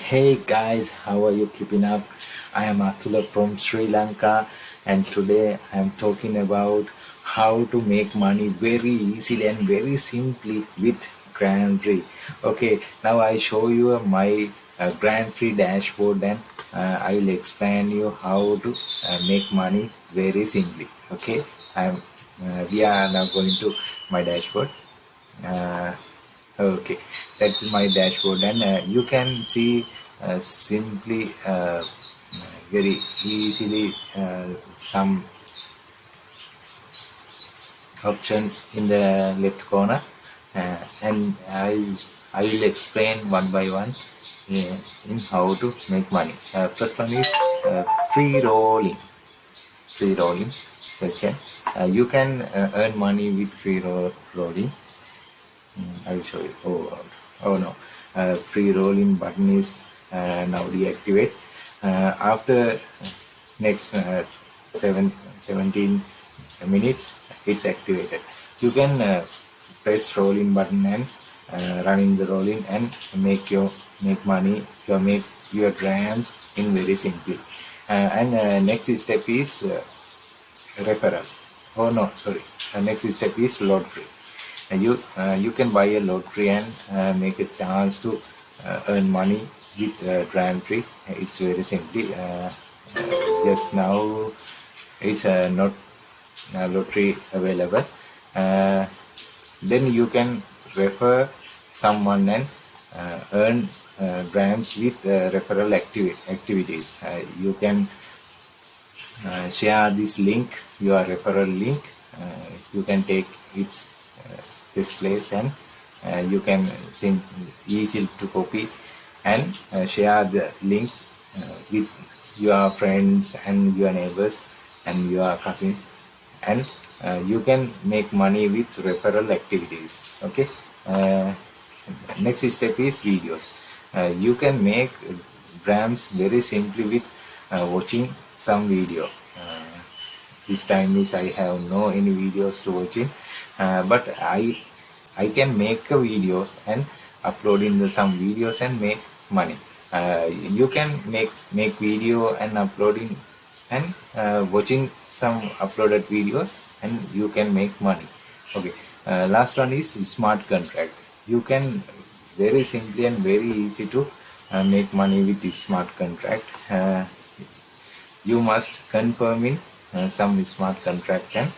Hey guys, how are you keeping up? I am Atula from Sri Lanka, and today I am talking about how to make money very easily and very simply with Gramfree. Okay, now I show you my Gramfree dashboard, and I will explain you how to make money very simply. Okay, we are now going to my dashboard. Uh, Okay, that's my dashboard, and you can see simply very easily some options in the left corner, and I will explain one by one in how to make money. First one is free rolling. Free rolling. Second, you can earn money with rolling. I will show you. Oh no. Free rolling button is now deactivate. After next 17 minutes, it's activated. You can press rolling button and running the rolling and make money. Make your grams in very simply. And next step is referral. Oh no, sorry. Next step is lottery. You can buy a lottery and make a chance to earn money with Gramfree. It's very simply. Just now it's not lottery available. Uh, then you can refer someone and earn grams with referral activities. You can share this link, your referral link. You can take its this place, and you can easy to copy and share the links with your friends and your neighbors and your cousins, and you can make money with referral activities. Okay, next step is videos. You can make grams very simply with watching some video. This time is I have no any videos to watching, but I can make videos and upload in some videos and make money. You can make video and uploading and watching some uploaded videos, and you can make money. Okay, last one is smart contract. You can very simply and very easy to make money with this smart contract. You must confirm in some smart contract, and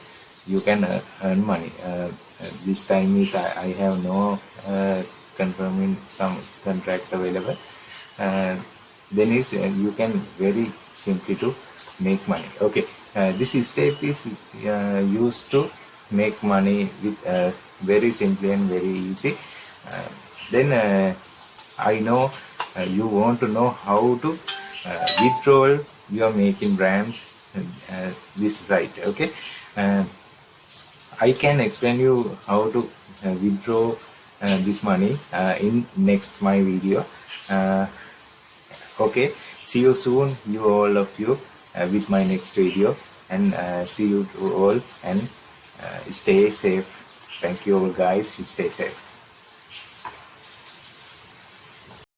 you can earn money. This time is I have no confirming some contract available. Then is you can very simply to make money. Okay, this step is used to make money with very simply and very easy. Then I know you want to know how to withdraw your making grams this site. Okay, I can explain you how to withdraw this money in next my video. Okay, see you soon, you all of you, with my next video, and see you all, and stay safe. Thank you all guys, stay safe.